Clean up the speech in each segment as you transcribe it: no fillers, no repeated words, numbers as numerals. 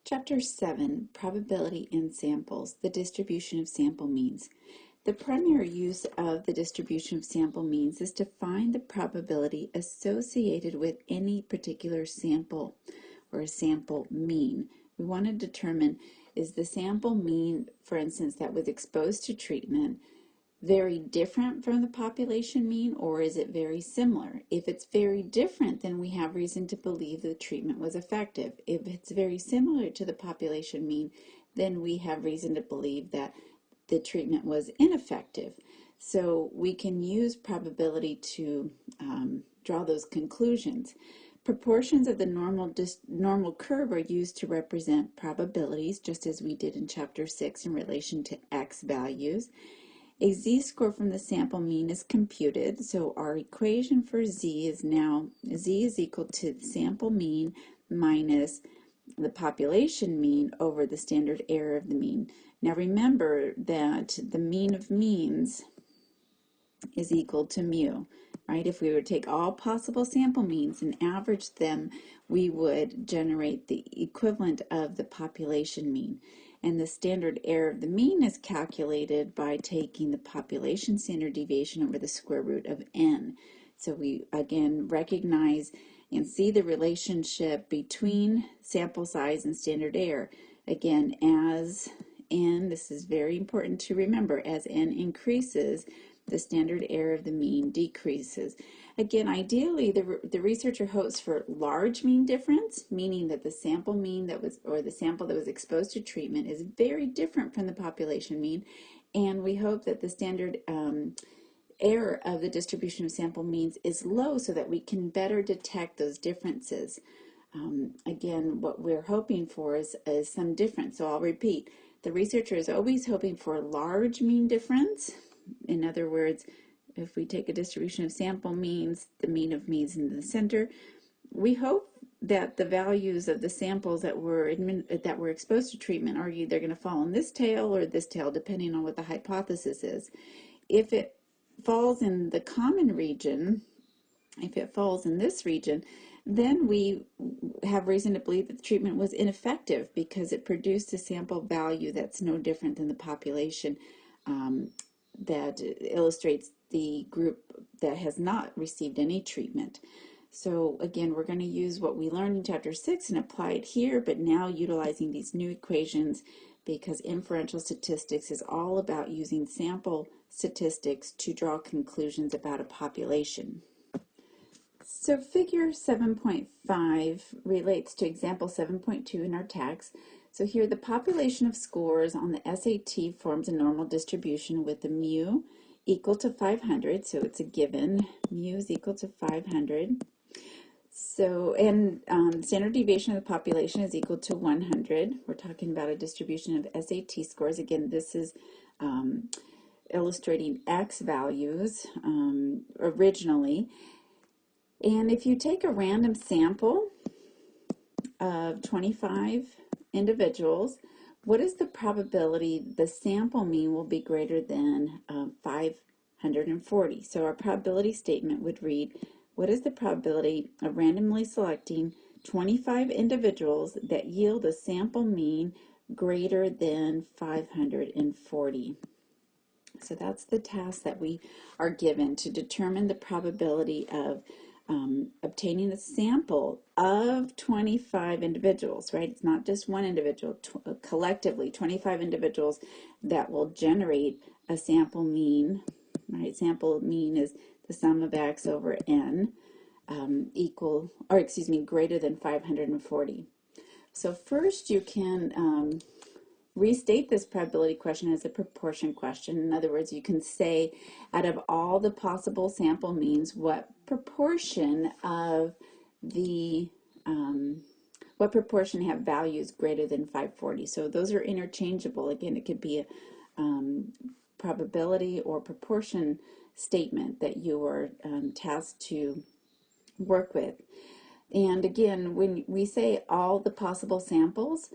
Chapter 7, Probability and Samples, the distribution of sample means. The primary use of the distribution of sample means is to find the probability associated with any particular sample or a sample mean. We want to determine, is the sample mean, for instance, that was exposed to treatment, very different from the population mean, or is it very similar? If it's very different, then we have reason to believe the treatment was effective. If it's very similar to the population mean, then we have reason to believe that the treatment was ineffective. So we can use probability to draw those conclusions. Proportions of the normal curve are used to represent probabilities, just as we did in Chapter 6 in relation to x values. A z-score from the sample mean is computed, so our equation for z is now z is equal to the sample mean minus the population mean over the standard error of the mean. Now remember that the mean of means is equal to mu, right? If we were to take all possible sample means and average them, we would generate the equivalent of the population mean. And the standard error of the mean is calculated by taking the population standard deviation over the square root of n. So we again recognize and see the relationship between sample size and standard error. Again, as n, this is very important to remember, as n increases, the standard error of the mean decreases. Again, ideally, the researcher hopes for large mean difference, meaning that the sample mean that was, or the sample that was exposed to treatment is very different from the population mean, and we hope that the standard error of the distribution of sample means is low so that we can better detect those differences. Again, what we're hoping for is some difference. So I'll repeat, the researcher is always hoping for a large mean difference. In other words, if we take a distribution of sample means, the mean of means in the center, we hope that the values of the samples that were exposed to treatment are either going to fall in this tail or this tail, depending on what the hypothesis is. If it falls in the common region, if it falls in this region, then we have reason to believe that the treatment was ineffective because it produced a sample value that's no different than the population that illustrates the group that has not received any treatment. So again, we're going to use what we learned in Chapter 6 and apply it here, but now utilizing these new equations, because inferential statistics is all about using sample statistics to draw conclusions about a population. So figure 7.5 relates to example 7.2 in our text. So here the population of scores on the SAT forms a normal distribution with the mu equal to 500, so it's a given, mu is equal to 500. So, and standard deviation of the population is equal to 100. We're talking about a distribution of SAT scores. Again, this is illustrating X values originally. And if you take a random sample of 25 individuals, what is the probability the sample mean will be greater than 540? So our probability statement would read, what is the probability of randomly selecting 25 individuals that yield a sample mean greater than 540? So that's the task that we are given, to determine the probability of obtaining a sample of 25 individuals, right? It's not just one individual, collectively 25 individuals that will generate a sample mean, right? Sample mean is the sum of x over n greater than 540. So first you can restate this probability question as a proportion question. In other words, you can say, out of all the possible sample means, what proportion of the what proportion have values greater than 540? So those are interchangeable. Again, it could be a probability or proportion statement that you are tasked to work with. And again, when we say all the possible samples,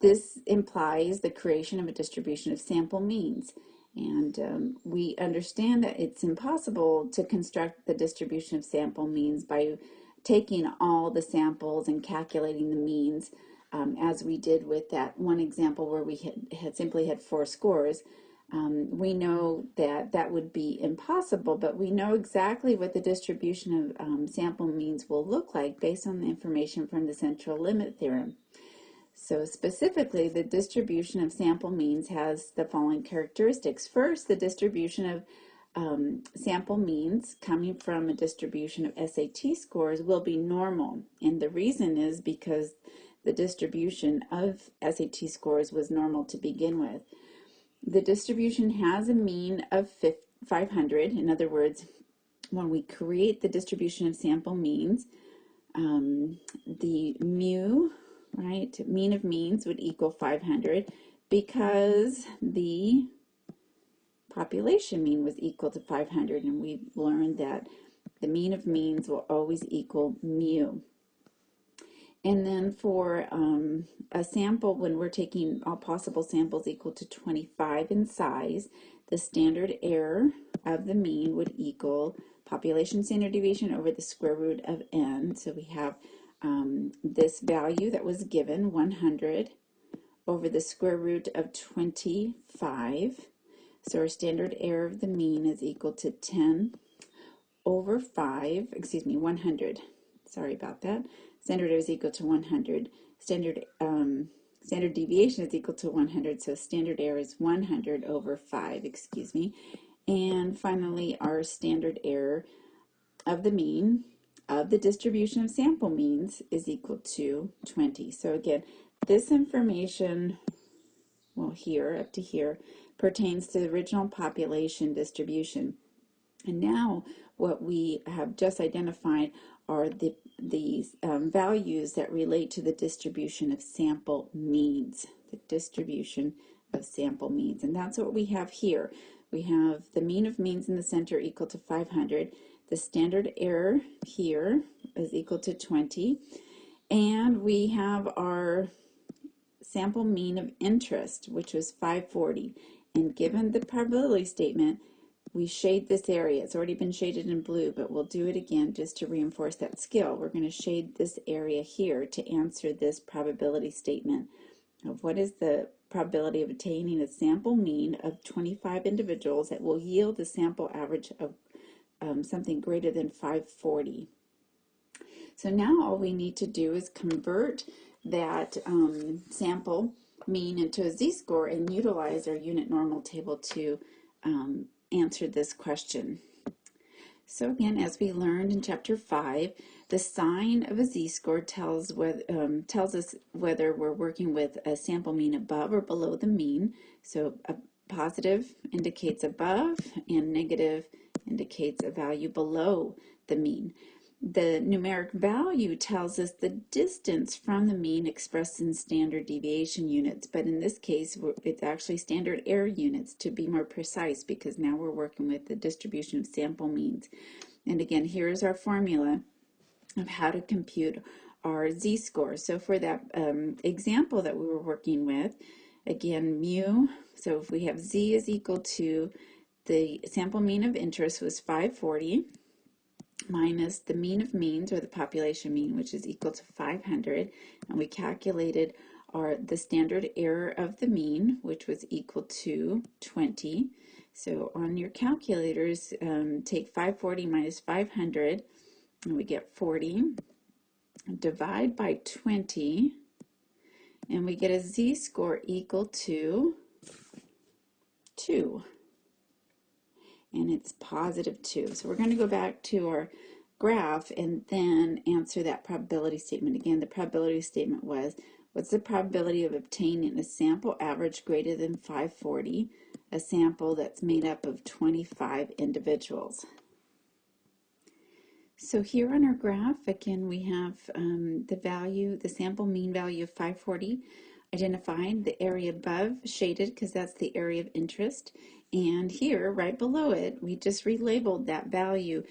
this implies the creation of a distribution of sample means. And we understand that it's impossible to construct the distribution of sample means by taking all the samples and calculating the means. as we did with that one example where we had simply had 4 scores. We know that that would be impossible, but we know exactly what the distribution of sample means will look like based on the information from the central limit theorem. So specifically, the distribution of sample means has the following characteristics. First, the distribution of sample means coming from a distribution of SAT scores will be normal. And the reason is because the distribution of SAT scores was normal to begin with. The distribution has a mean of 500. In other words, when we create the distribution of sample means, the mu, right, mean of means would equal 500 because the population mean was equal to 500, and we've learned that the mean of means will always equal mu. And then for a sample, when we're taking all possible samples equal to 25 in size, the standard error of the mean would equal population standard deviation over the square root of n. So we have this value that was given, 100, over the square root of 25. So our standard error of the mean is equal to 10 over 5, 100. Sorry about that. Standard error is equal to 100. Standard deviation is equal to 100, so standard error is 100 over 5, And finally, our standard error of the mean of the distribution of sample means is equal to 20. So again, this information, well, here, up to here, pertains to the original population distribution. And now what we have just identified are the values that relate to the distribution of sample means, the distribution of sample means. And that's what we have here. We have the mean of means in the center equal to 500. The standard error here is equal to 20. And we have our sample mean of interest, which was 540. And given the probability statement, we shade this area. It's already been shaded in blue, but we'll do it again just to reinforce that skill. We're going to shade this area here to answer this probability statement of what is the probability of attaining a sample mean of 25 individuals that will yield a sample average of something greater than 540. So now all we need to do is convert that sample mean into a z-score and utilize our unit normal table to answer this question. So again, as we learned in Chapter 5, the sign of a z-score tells us whether we're working with a sample mean above or below the mean. So a positive indicates above and negative indicates a value below the mean. The numeric value tells us the distance from the mean expressed in standard deviation units, but in this case it's actually standard error units to be more precise, because now we're working with the distribution of sample means. And again, here's our formula of how to compute our z-score. So for that example that we were working with, again, mu, so if we have z is equal to the sample mean of interest was 540, minus the mean of means, or the population mean, which is equal to 500, and we calculated the standard error of the mean, which was equal to 20. So on your calculators, take 540 minus 500, and we get 40. Divide by 20, and we get a z-score equal to 2. And it's positive 2. So we're going to go back to our graph and then answer that probability statement. Again, the probability statement was, what's the probability of obtaining a sample average greater than 540, a sample that's made up of 25 individuals? So here on our graph, again, we have the sample mean value of 540 identified, the area above shaded because that's the area of interest, and here right below it we just relabeled that value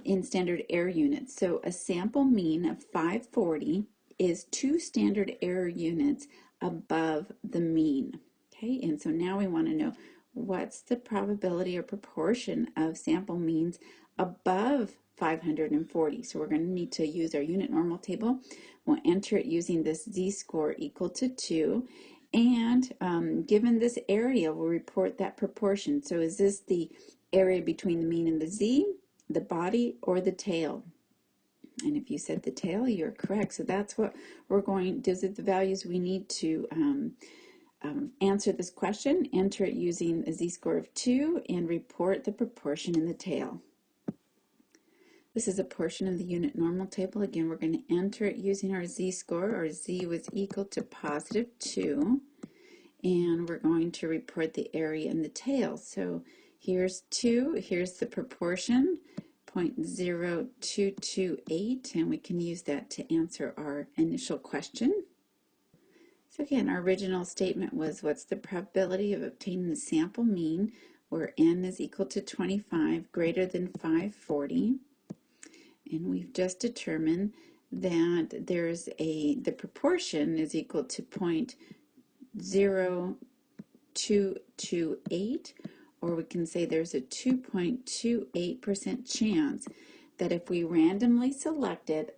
in standard error units. So a sample mean of 540 is 2 standard error units above the mean. Okay, and so now we want to know what's the probability or proportion of sample means above 540. So we're going to need to use our unit normal table. We'll enter it using this z-score equal to 2. And given this area, we'll report that proportion. So is this the area between the mean and the z, the body, or the tail? And if you said the tail, you're correct. So that's what we're going, those are the values we need to answer this question. Enter it using a z-score of 2 and report the proportion in the tail. This is a portion of the unit normal table. Again, we're going to enter it using our z-score. Our z was equal to positive 2. And we're going to report the area in the tail. So here's 2. Here's the proportion, 0.0228. And we can use that to answer our initial question. So again, our original statement was, what's the probability of obtaining the sample mean where n is equal to 25 greater than 540? And we've just determined that the proportion is equal to 0.0228, or we can say there's a 2.28% chance that if we randomly selected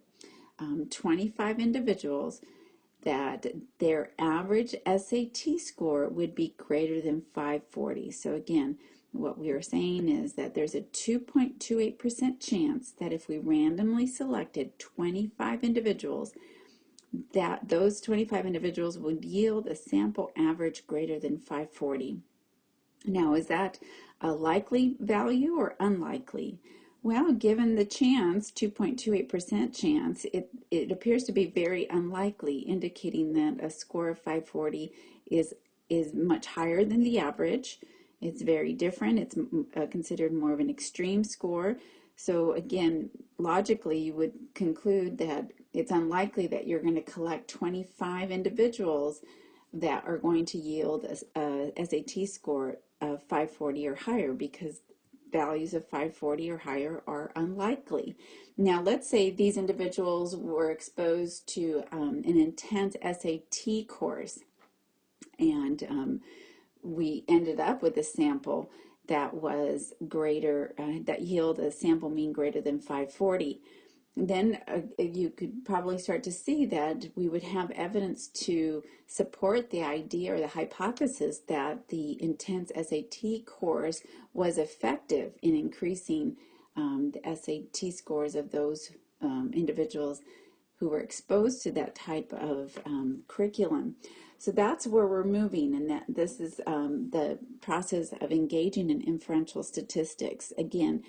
25 individuals, that their average SAT score would be greater than 540. So again, what we are saying is that there's a 2.28% chance that if we randomly selected 25 individuals, that those 25 individuals would yield a sample average greater than 540. Now, is that a likely value or unlikely? Well, given the chance, 2.28% chance, it appears to be very unlikely, indicating that a score of 540 is much higher than the average. It's very different. It's considered more of an extreme score. So again, logically, you would conclude that it's unlikely that you're going to collect 25 individuals that are going to yield a SAT score of 540 or higher, because values of 540 or higher are unlikely. Now, let's say these individuals were exposed to an intense SAT course, and we ended up with a sample that was greater, that yielded a sample mean greater than 540. Then you could probably start to see that we would have evidence to support the idea or the hypothesis that the intense SAT course was effective in increasing the SAT scores of those individuals who were exposed to that type of curriculum. So that's where we're moving, and that this is the process of engaging in inferential statistics. Again,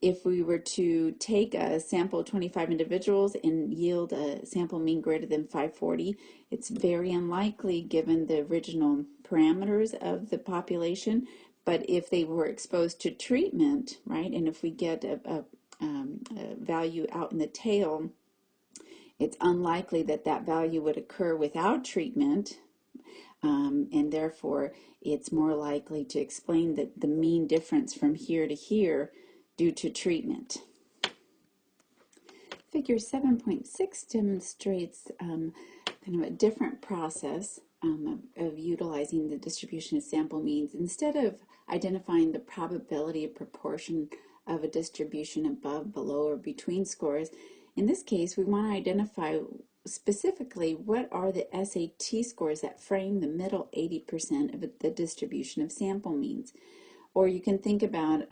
if we were to take a sample of 25 individuals and yield a sample mean greater than 540, it's very unlikely given the original parameters of the population. But if they were exposed to treatment, right, and if we get a value out in the tail, it's unlikely that that value would occur without treatment, and therefore it's more likely to explain the mean difference from here to here due to treatment. Figure 7.6 demonstrates kind of a different process of utilizing the distribution of sample means. Instead of identifying the probability of proportion of a distribution above, below, or between scores, in this case we want to identify specifically what are the SAT scores that frame the middle 80% of the distribution of sample means. Or you can think about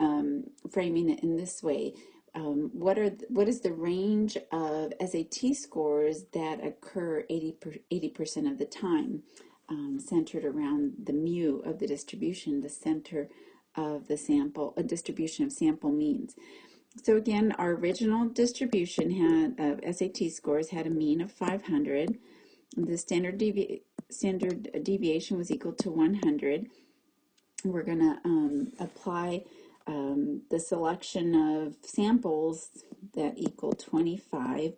framing it in this way. What is the range of SAT scores that occur 80% of the time, centered around the mu of the distribution, the center of the sample, a distribution of sample means. So again, our original distribution had SAT scores had a mean of 500. The standard deviation was equal to 100. We're going to apply the selection of samples that equal 25,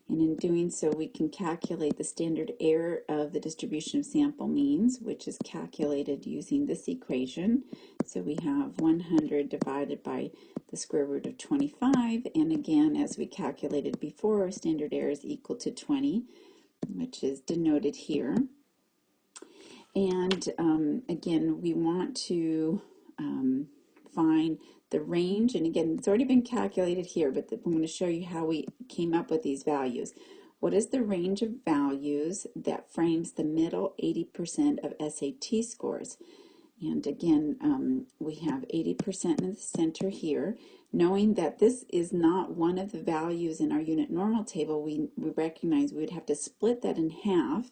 and in doing so we can calculate the standard error of the distribution of sample means, which is calculated using this equation. So we have 100 divided by the square root of 25, and again, as we calculated before, our standard error is equal to 20, which is denoted here. And again, we want to find the range, and again, it's already been calculated here, but I'm going to show you how we came up with these values. What is the range of values that frames the middle 80% of SAT scores? And again, we have 80% in the center here. Knowing that this is not one of the values in our unit normal table, we recognize we would have to split that in half.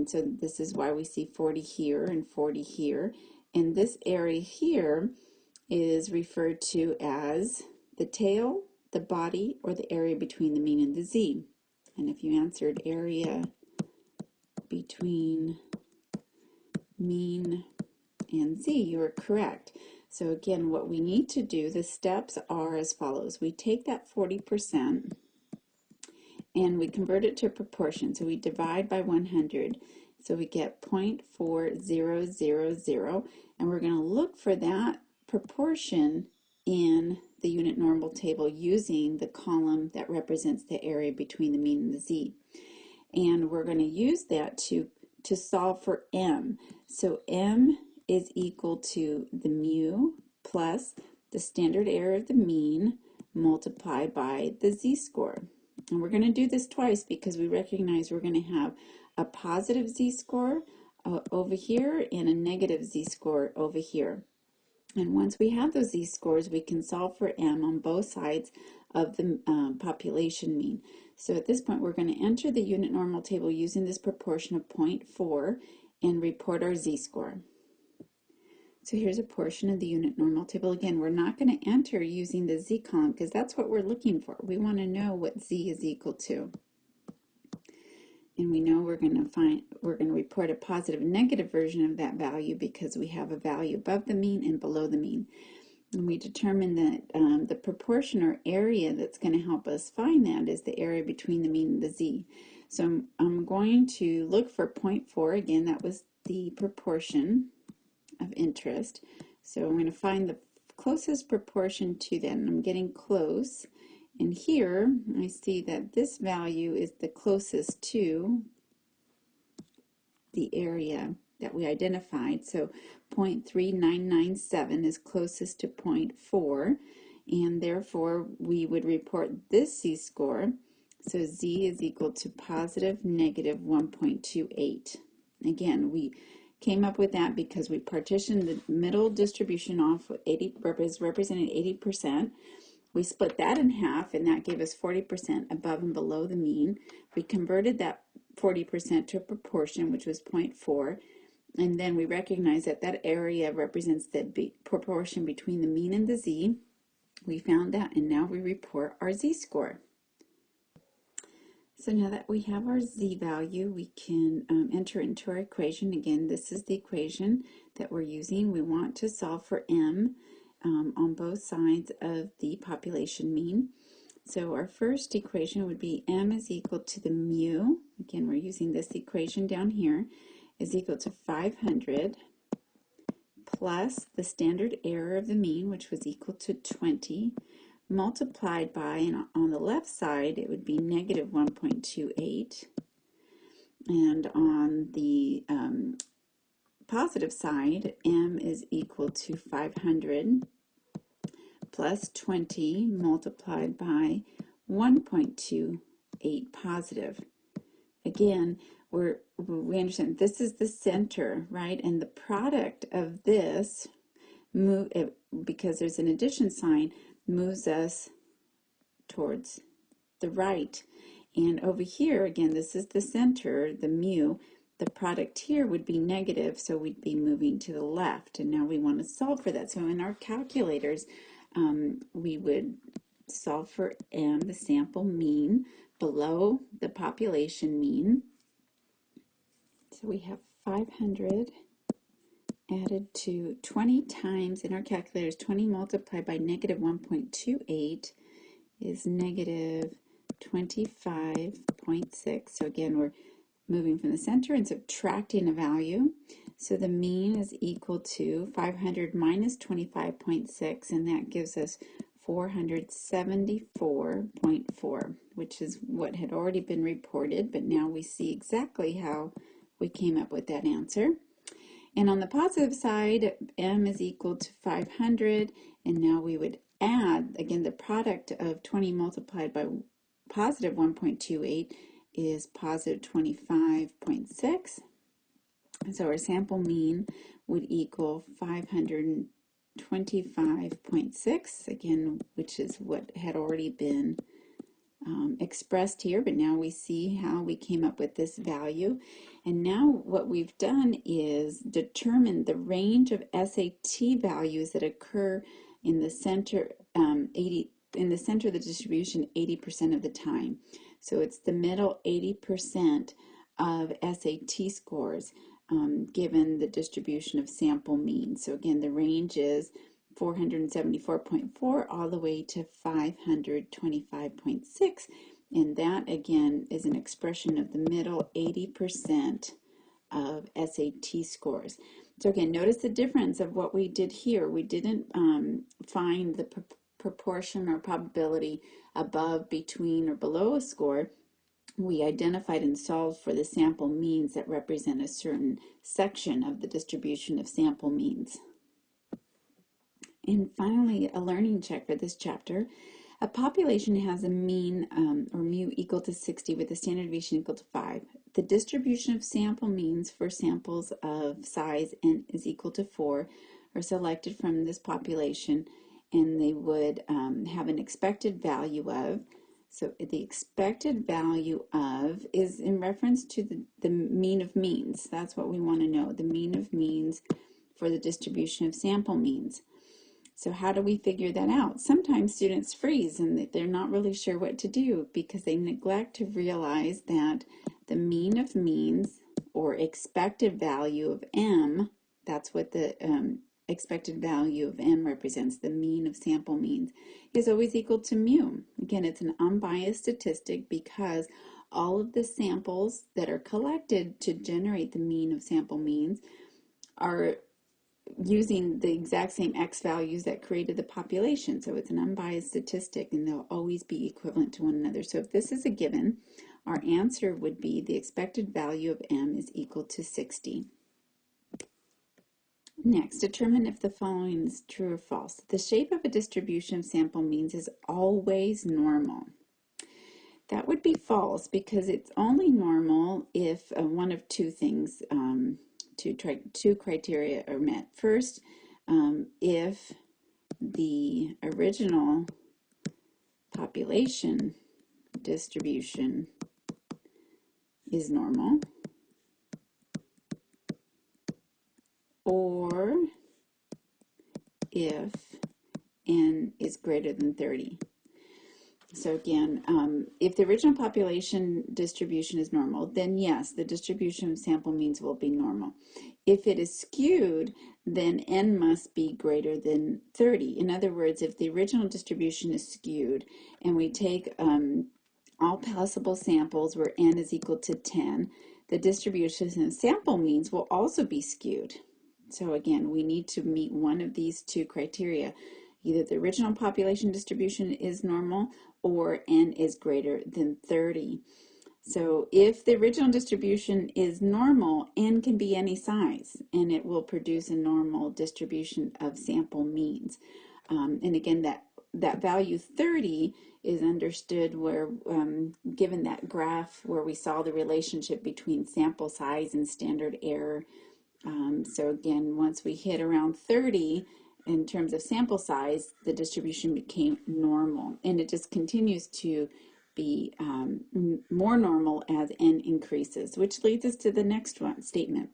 So this is why we see 40 here and 40 here. And this area here is referred to as the tail, the body, or the area between the mean and the z. And if you answered area between mean and z, you are correct. So again, what we need to do, the steps are as follows. We take that 40% and we convert it to a proportion. So we divide by 100. So we get 0.4000, and we're going to look for that proportion in the unit normal table using the column that represents the area between the mean and the z. And we're going to use that to solve for m. So m is equal to the mu plus the standard error of the mean multiplied by the z-score. And we're going to do this twice because we recognize we're going to have a positive z-score over here and a negative z-score over here. And once we have those z-scores, we can solve for m on both sides of the population mean. So at this point, we're going to enter the unit normal table using this proportion of 0.4 and report our z-score. So here's a portion of the unit normal table. Again, we're not going to enter using the z column because that's what we're looking for. We want to know what z is equal to. And we know we're going to report a positive and negative version of that value because we have a value above the mean and below the mean. And we determine that the proportion or area that's going to help us find that is the area between the mean and the z. So I'm going to look for 0.4. Again, that was the proportion of interest. So I'm going to find the closest proportion to that, and I'm getting close. And here I see that this value is the closest to the area that we identified. So 0.3997 is closest to 0.4, and therefore we would report this z-score. So z is equal to positive negative 1.28. Again, we came up with that because we partitioned the middle distribution off with represented 80%. We split that in half, and that gave us 40% above and below the mean. We converted that 40% to a proportion, which was 0.4, and then we recognize that that area represents the proportion between the mean and the z. We found that, and now we report our z-score. So now that we have our z value, we can enter into our equation. Again, this is the equation that we're using. We want to solve for m on both sides of the population mean. So our first equation would be m is equal to the mu. Again, we're using this equation down here, is equal to 500 plus the standard error of the mean, which was equal to 20, multiplied by, and on the left side it would be negative 1.28, and on the positive side m is equal to 500 plus 20 multiplied by 1.28 positive. Again, we understand this is the center, right? And the product of this because there's an addition sign, moves us towards the right. And over here, again, this is the center, the mu. The product here would be negative, so we'd be moving to the left. And now we want to solve for that. So in our calculators, we would solve for m, the sample mean, below the population mean. So we have 500 added to 20 times, in our calculators, 20 multiplied by negative 1.28 is negative 25.6. So again, we're moving from the center and subtracting a value. So the mean is equal to 500 minus 25.6, and that gives us 474.4, which is what had already been reported, but now we see exactly how we came up with that answer. And on the positive side, m is equal to 500, and now we would add, again, the product of 20 multiplied by positive 1.28 is positive 25.6. So our sample mean would equal 525.6, again, which is what had already been expressed here, but now we see how we came up with this value. And now what we've done is determine the range of SAT values that occur in the center, in the center of the distribution 80% of the time. So it's the middle 80% of SAT scores given the distribution of sample means. So again, the range is 474.4 all the way to 525.6, and that again is an expression of the middle 80% of SAT scores. So again, notice the difference of what we did here. We didn't find the proportion or probability above, between, or below a score. We identified and solved for the sample means that represent a certain section of the distribution of sample means. And finally, a learning check for this chapter. A population has a mean or mu equal to 60 with a standard deviation equal to 5. The distribution of sample means for samples of size n is equal to 4 are selected from this population, and they would have an expected value of. So the expected value of is in reference to the mean of means. That's what we want to know, the mean of means for the distribution of sample means. So how do we figure that out? Sometimes students freeze and they're not really sure what to do because they neglect to realize that the mean of means, or expected value of m, that's what the expected value of m represents, the mean of sample means, is always equal to mu. Again, it's an unbiased statistic because all of the samples that are collected to generate the mean of sample means are using the exact same x values that created the population. So it's an unbiased statistic, and they'll always be equivalent to one another. So if this is a given, our answer would be the expected value of m is equal to 60. Next, determine if the following is true or false. The shape of a distribution of sample means is always normal. That would be false because it's only normal if one of two things, two criteria are met. First, if the original population distribution is normal, or if n is greater than 30. So again, if the original population distribution is normal, then yes, the distribution of sample means will be normal. If it is skewed, then n must be greater than 30. In other words, if the original distribution is skewed and we take all possible samples where n is equal to 10, the distribution of sample means will also be skewed. So again, we need to meet one of these two criteria. Either the original population distribution is normal or n is greater than 30. So if the original distribution is normal, n can be any size, and it will produce a normal distribution of sample means. And again, that value 30 is understood where, given that graph where we saw the relationship between sample size and standard error. So again, once we hit around 30, in terms of sample size, the distribution became normal, and it just continues to be more normal as n increases, which leads us to the next one statement.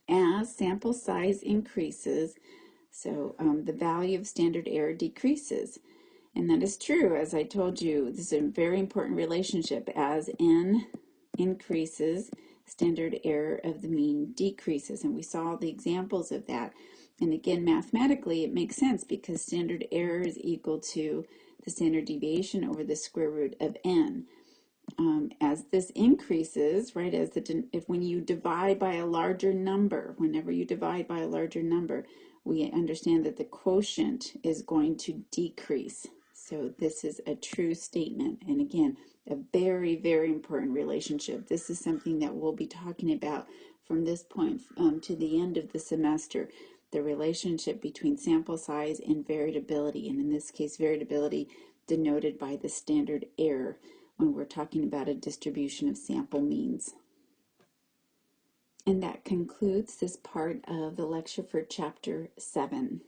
As sample size increases, so the value of standard error decreases. And that is true. As I told you, this is a very important relationship. As n increases, standard error of the mean decreases, and we saw the examples of that. And again, mathematically, it makes sense because standard error is equal to the standard deviation over the square root of n. As this increases, right, when you divide by a larger number, whenever you divide by a larger number, we understand that the quotient is going to decrease. So this is a true statement. And again, A very, very important relationship. This is something that we'll be talking about from this point to the end of the semester, the relationship between sample size and variability, and in this case, variability denoted by the standard error when we're talking about a distribution of sample means. And that concludes this part of the lecture for Chapter 7.